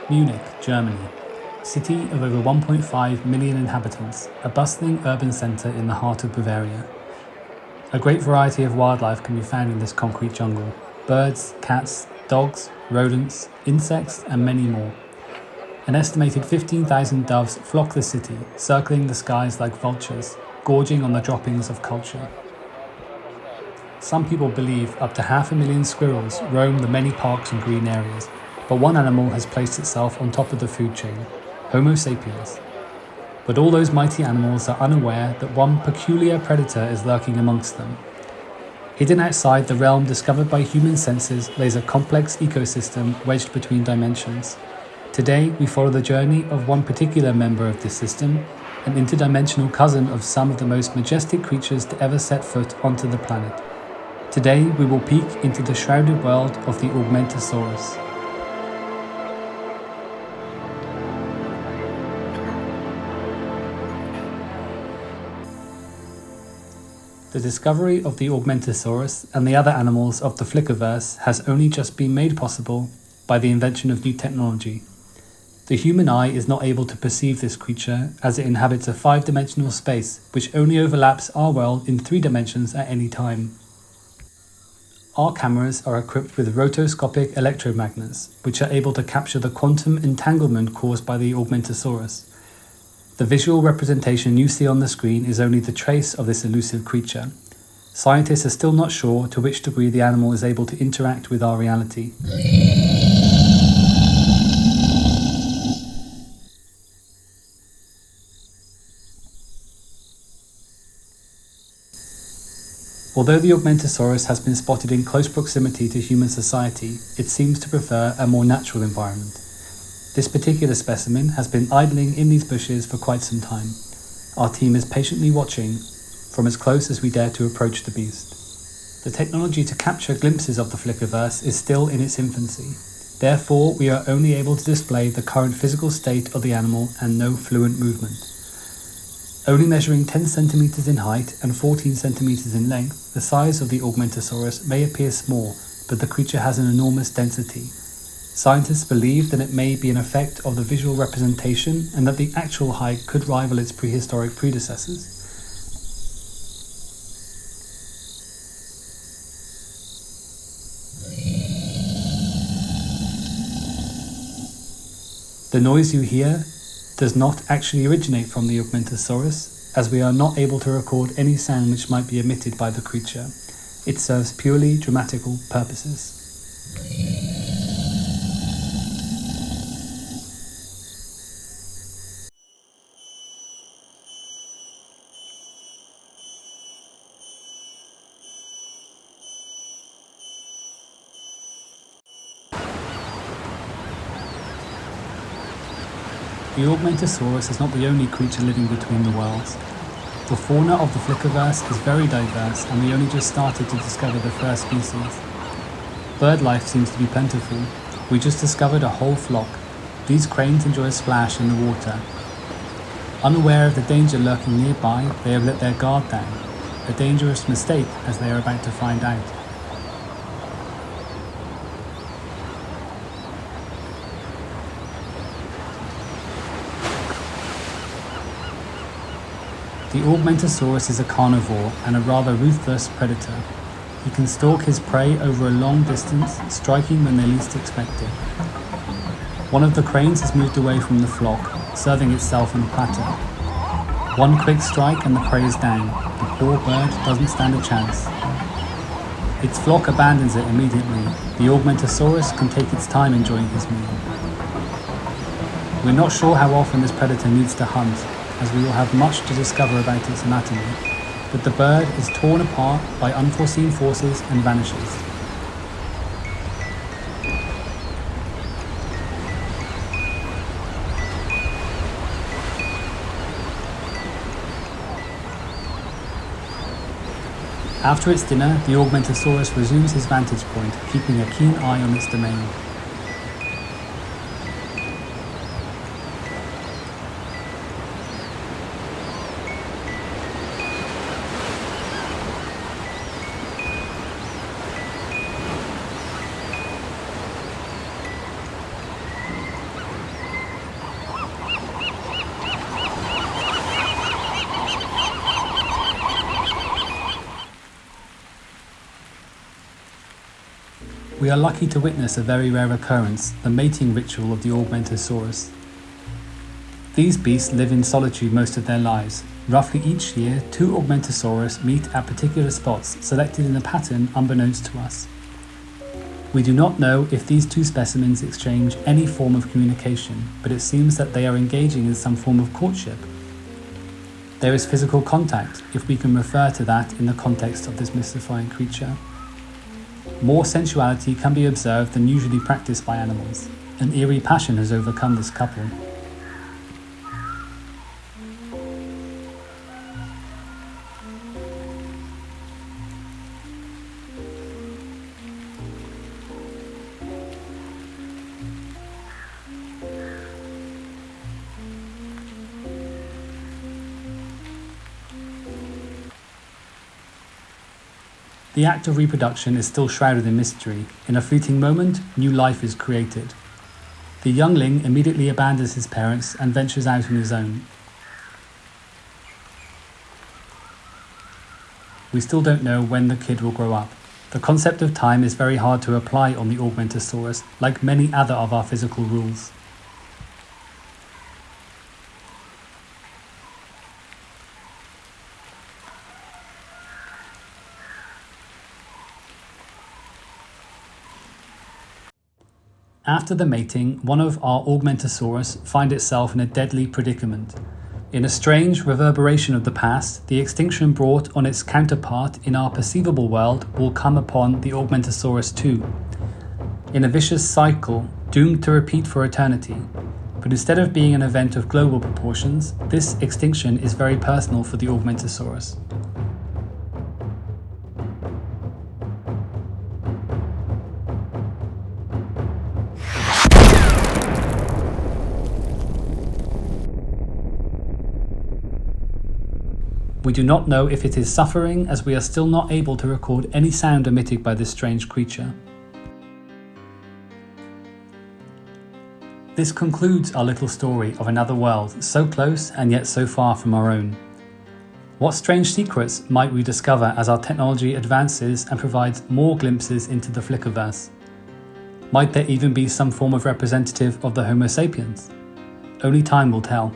Munich, Germany. City of over 1.5 million inhabitants, a bustling urban centre in the heart of Bavaria. A great variety of wildlife can be found in this concrete jungle. Birds, cats, dogs, rodents, insects, and many more. An estimated 15,000 doves flock the city, circling the skies like vultures, gorging on the droppings of culture. Some people believe up to 500,000 squirrels roam the many parks and green areas, but one animal has placed itself on top of the food chain, Homo sapiens. But all those mighty animals are unaware that one peculiar predator is lurking amongst them. Hidden outside the realm discovered by human senses lays a complex ecosystem wedged between dimensions. Today, we follow the journey of one particular member of this system, an interdimensional cousin of some of the most majestic creatures to ever set foot onto the planet. Today, we will peek into the shrouded world of the Augmentosaurus. The discovery of the Augmentosaurus and the other animals of the Flickerverse has only just been made possible by the invention of new technology. The human eye is not able to perceive this creature as it inhabits a 5-dimensional space which only overlaps our world in 3 dimensions at any time. Our cameras are equipped with rotoscopic electromagnets which are able to capture the quantum entanglement caused by the Augmentosaurus. The visual representation you see on the screen is only the trace of this elusive creature. Scientists are still not sure to which degree the animal is able to interact with our reality. Although the Augmentosaurus has been spotted in close proximity to human society, it seems to prefer a more natural environment. This particular specimen has been idling in these bushes for quite some time. Our team is patiently watching from as close as we dare to approach the beast. The technology to capture glimpses of the Flickerverse is still in its infancy. Therefore, we are only able to display the current physical state of the animal and no fluent movement. Only measuring 10 centimeters in height and 14 centimeters in length, the size of the Augmentosaurus may appear small, but the creature has an enormous density. Scientists believe that it may be an effect of the visual representation and that the actual height could rival its prehistoric predecessors. The noise you hear does not actually originate from the Augmentosaurus, as we are not able to record any sound which might be emitted by the creature. It serves purely dramatical purposes. The Augmentosaurus is not the only creature living between the worlds. The fauna of the Flickerverse is very diverse, and we only just started to discover the first species. Bird life seems to be plentiful. We just discovered a whole flock. These cranes enjoy a splash in the water. Unaware of the danger lurking nearby, they have let their guard down. A dangerous mistake, as they are about to find out. The Augmentosaurus is a carnivore and a rather ruthless predator. He can stalk his prey over a long distance, striking when they least expect it. One of the cranes has moved away from the flock, serving itself on a platter. One quick strike and the prey is down. The poor bird doesn't stand a chance. Its flock abandons it immediately. The Augmentosaurus can take its time enjoying his meal. We're not sure how often this predator needs to hunt, as we will have much to discover about its anatomy, but the bird is torn apart by unforeseen forces and vanishes. After its dinner, the Augmentosaurus resumes his vantage point, keeping a keen eye on its domain. we are lucky to witness a very rare occurrence, the mating ritual of the Augmentosaurus. These beasts live in solitude most of their lives. Roughly each year, 2 Augmentosaurus meet at particular spots selected in a pattern unbeknownst to us. We do not know if these 2 specimens exchange any form of communication, but it seems that they are engaging in some form of courtship. There is physical contact, if we can refer to that in the context of this mystifying creature. More sensuality can be observed than usually practiced by animals. An eerie passion has overcome this couple. The act of reproduction is still shrouded in mystery. In a fleeting moment, new life is created. The youngling immediately abandons his parents and ventures out on his own. We still don't know when the kid will grow up. The concept of time is very hard to apply on the Augmentosaurus, like many other of our physical rules. After the mating, one of our Augmentosaurus finds itself in a deadly predicament. In a strange reverberation of the past, the extinction brought on its counterpart in our perceivable world will come upon the Augmentosaurus too. In a vicious cycle, doomed to repeat for eternity. But instead of being an event of global proportions, this extinction is very personal for the Augmentosaurus. We do not know if it is suffering, as we are still not able to record any sound emitted by this strange creature. This concludes our little story of another world, so close and yet so far from our own. What strange secrets might we discover as our technology advances and provides more glimpses into the Flickerverse? Might there even be some form of representative of the Homo sapiens? Only time will tell.